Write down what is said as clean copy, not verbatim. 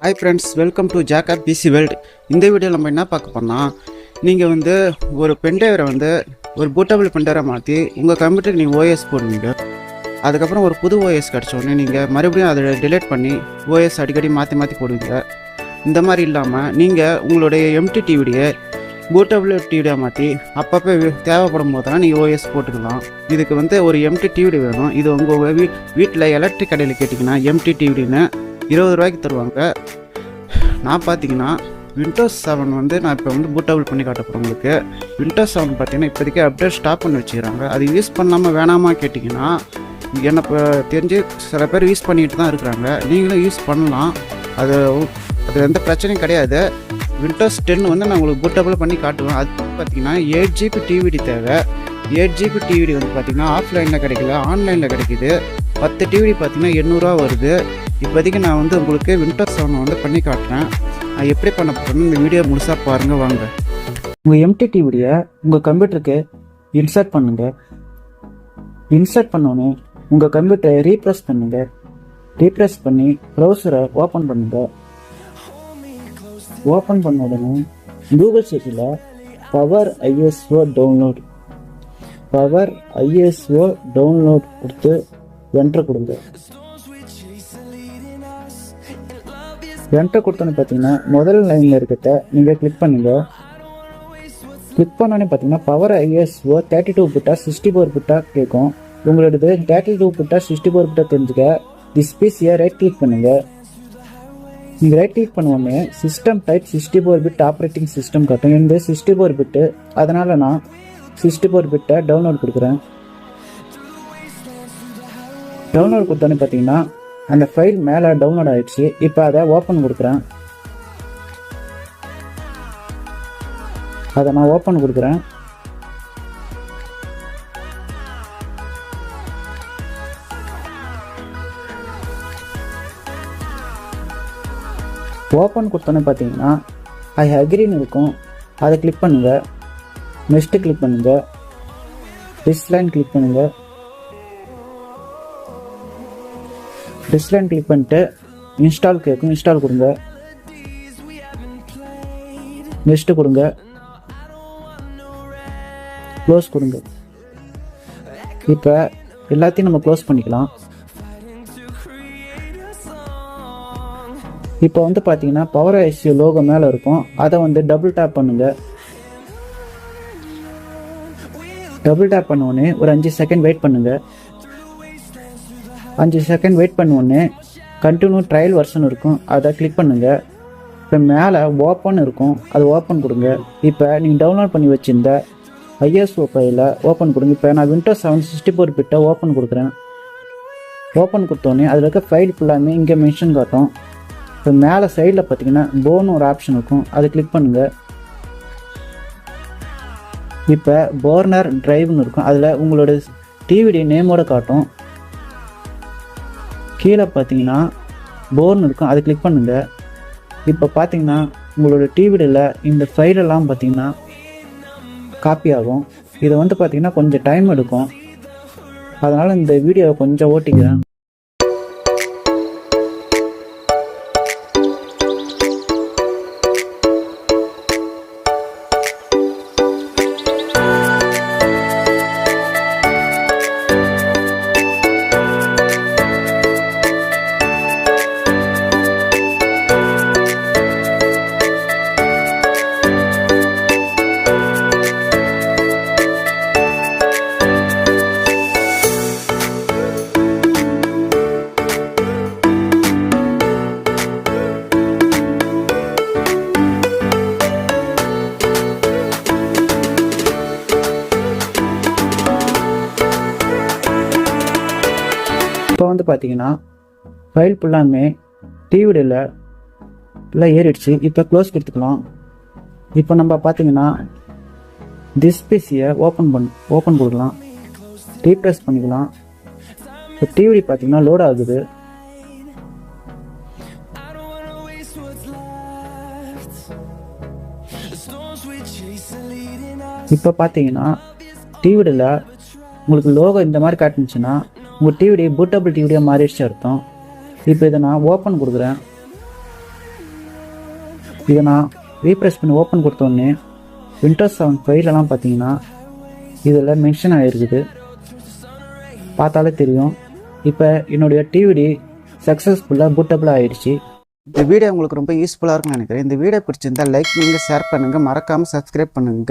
Hi friends, welcome to Jacob PC world. இந்த வீடியோவில் நம்ம என்ன பார்க்க போனால், நீங்கள் ஒரு பென்ட்ரைவரை ஒரு பூட்டபிள் பென்ட்ரைவரை மாற்றி உங்கள் கம்ப்யூட்டருக்கு நீங்கள் ஓஎஸ் போடுவீங்க. அதுக்கப்புறம் ஒரு புது ஓஎஸ் கிடச்சோடனே நீங்கள் மறுபடியும் அதை டிலீட் பண்ணி ஓஎஸ் அடிக்கடி மாற்றி போடுவீங்க. இந்த மாதிரி இல்லாமல் நீங்கள் உங்களுடைய எம்டி டிவிடியை பூட்டபிள் டிவிடியாக மாற்றி அப்பப்போ தேவைப்படும் போதெல்லாம் நீங்கள் ஓஎஸ் போட்டுக்கலாம். இதுக்கு ஒரு எம்டி டிவிடி வேணும். இது உங்கள் வீட்டில் எலக்ட்ரிக் கடையில் கேட்டிங்கன்னா எம்டி டிவிடின்னு 20 ரூபாய்க்கு தருவாங்க. நான் பார்த்தீங்கன்னா விண்டோஸ் 7 நான் இப்போ பூட்டபிள் பண்ணி காட்டப்போகிறேன் உங்களுக்கு. விண்டோஸ் 7 பார்த்தீங்கன்னா இப்போதைக்கு அப்டேட் ஸ்டாப் பண்ணி வச்சுக்கிறாங்க. அது யூஸ் பண்ணாமல் வேணாமா கேட்டிங்கன்னா, என்னை இப்போ தெரிஞ்சு சில பேர் யூஸ் பண்ணிக்கிட்டு தான் இருக்கிறாங்க. நீங்களும் யூஸ் பண்ணலாம், அது எந்த பிரச்சனையும் கிடையாது. விண்டோஸ் 10 நான் உங்களுக்கு பூட்டபிள் பண்ணி காட்டுவேன். அது பார்த்தீங்கன்னா 8 GB டிவிடி தேவை. 8 GB டிவிடி பார்த்தீங்கன்னா ஆஃப்லைனில் கிடைக்கல, ஆன்லைனில் கிடைக்கிது. 10 டிவிடி பார்த்தீங்கன்னா 800 ரூபா வருது. இப்போதைக்கு நான் உங்களுக்கு விண்டோஸ் 7 பண்ணி காட்டுறேன். நான் எப்படி பண்ண போகிறேன்னு இந்த வீடியோ முழுசாக பாருங்கள் வாங்க. உங்கள் எம்டி டிவிடியை உங்கள் கம்ப்யூட்டருக்கு இன்சர்ட் பண்ணுங்கள். இன்சர்ட் பண்ணோன்னே உங்கள் கம்ப்யூட்டரை ரீப்ரெஸ் பண்ணுங்கள். ரீப்ரெஸ் பண்ணி ப்ரௌசரை ஓப்பன் பண்ணுங்கள். ஓப்பன் பண்ண உடனே கூகுள் சர்ச்சில் பவர் ஐஎஸ்ஓ டவுன்லோட் கொடுத்து என்டர் கொடுங்க. என்டர் கொடுத்தோன்னு பார்த்தீங்கன்னா முதல் லைனில் இருக்கிறத நீங்கள் கிளிக் பண்ணுங்கள். கிளிக் பண்ணோன்னே பார்த்தீங்கன்னா பவர் ஐஎஸ்ஓ 32 பிட்டா 64 பிட்டா கேட்கும். உங்களோடது 32 பிட்டா 64 பிட்டா தெரிஞ்சுக்க திஸ் பிசியை ரைட் கிளிக் பண்ணுங்கள். நீங்கள் ரைட் கிளிக் பண்ணுவோன்னே system type 64 bit operating system காட்டும். இந்த 64 பிட்டு, அதனால் நான் 64 பிட்டை டவுன்லோட் கொடுக்குறேன். டவுன்லோட் கொடுத்தோன்னே பார்த்தீங்கன்னா அந்த ஃபைல் மேலே டவுன்லோட் ஆகிடுச்சு. இப்போ அதை ஓப்பன் கொடுக்குறேன். அதை நான் ஓப்பன் கொடுக்குறேன். ஓப்பன் கொடுத்தோன்னே பார்த்தீங்கன்னா ஐ அக்ரின்னு இருக்கும். அதை கிளிக் பண்ணுங்கள். நெக்ஸ்ட்டு கிளிக் பண்ணுங்கள். டிஸ்லைன் கிளிக் பண்ணுங்கள். டிஸ்லைன் கிளிக் பண்ணிட்டு இன்ஸ்டால் கேட்கும். இன்ஸ்டால் கொடுங்க. நெக்ஸ்ட்டு கொடுங்க. க்ளோஸ் கொடுங்க. இப்போ எல்லாத்தையும் நம்ம க்ளோஸ் பண்ணிக்கலாம். இப்போ பார்த்தீங்கன்னா பவர் ஐஎஸ்ஓ லோகோ மேலே இருக்கும். அதை டபுள் டேப் பண்ணுங்க. டபுள் டேப் பண்ணோடனே ஒரு 5 செகண்ட் வெயிட் பண்ணுங்க. 5 செகண்ட் வெயிட் பண்ணுவோன்னே கண்டினியூ ட்ரையல் வெர்ஷன் இருக்கும். அதை கிளிக் பண்ணுங்கள். இப்போ மேலே ஓப்பன் இருக்கும். அது ஓப்பன் கொடுங்க. இப்போ நீங்கள் டவுன்லோட் பண்ணி வச்சுருந்த ஐஎஸ்ஓ ஃபைலை ஓப்பன் கொடுங்க. இப்போ நான் விண்டோஸ் 7 64 பிட்டை ஓப்பன் கொடுக்குறேன். ஓப்பன் கொடுத்தோன்னே அதில் இருக்க ஃபைல் ஃபுல்லாமே இங்கே மென்ஷன் காட்டும். இப்போ மேலே சைடில் பார்த்தீங்கன்னா போன்னு ஒரு ஆப்ஷன் இருக்கும். அதை கிளிக் பண்ணுங்கள். இப்போ போர்னர் டிரைவ்னு இருக்கும். அதில் உங்களோட டிவிடி நேமோட காட்டும். கீழே பார்த்தீங்கன்னா போர்னு இருக்கும். அதை கிளிக் பண்ணுங்கள். இப்போ பார்த்தீங்கன்னா உங்களோட டிவிடியில் இந்த ஃபைலெல்லாம் பார்த்தீங்கன்னா காப்பி ஆகும். இதை பார்த்தீங்கன்னா கொஞ்சம் டைம் எடுக்கும். அதனால் இந்த வீடியோவை கொஞ்சம் ஓட்டிக்கிறேன். இப்போ பார்த்தீங்கன்னா ஃபைல் ஃபுல்லாமே டிவிடியில் ஃபுல்லாக ஏறிடுச்சு. இப்போ க்ளோஸ் கொடுத்துக்கலாம். இப்போ நம்ம பார்த்தீங்கன்னா திஸ் பிசியை ஓப்பன் கொடுக்கலாம். ரீப்ரெஸ் பண்ணிக்கலாம். இப்போ டிவிடி பார்த்தீங்கன்னா லோட் ஆகுது. இப்போ பார்த்தீங்கன்னா டிவிடியில் உங்களுக்கு லோகோ இந்த மாதிரி காட்டுச்சுன்னா உங்கள் டிவிடி பூட்டபிள் டிவிடியாக மாறிடுச்சு அர்த்தம். இப்போ இதை நான் ஓப்பன் கொடுக்குறேன். இதை நான் ரீப்ரெஸ் பண்ணி ஓப்பன் கொடுத்தோடனே விண்டோஸ் 7 ஃபைலெல்லாம் பார்த்தீங்கன்னா இதில் மென்ஷன் ஆகிருக்குது. பார்த்தாலே தெரியும். இப்போ என்னுடைய டிவிடி சக்ஸஸ்ஃபுல்லாக பூட்டபிள் ஆகிடுச்சு. இந்த வீடியோ உங்களுக்கு ரொம்ப யூஸ்ஃபுல்லாக இருக்கும்னு நினைக்கிறேன். இந்த வீடியோ பிடிச்சிருந்தால் லைக் பண்ணுங்கள், ஷேர் பண்ணுங்கள், மறக்காமல் சப்ஸ்கிரைப் பண்ணுங்கள்.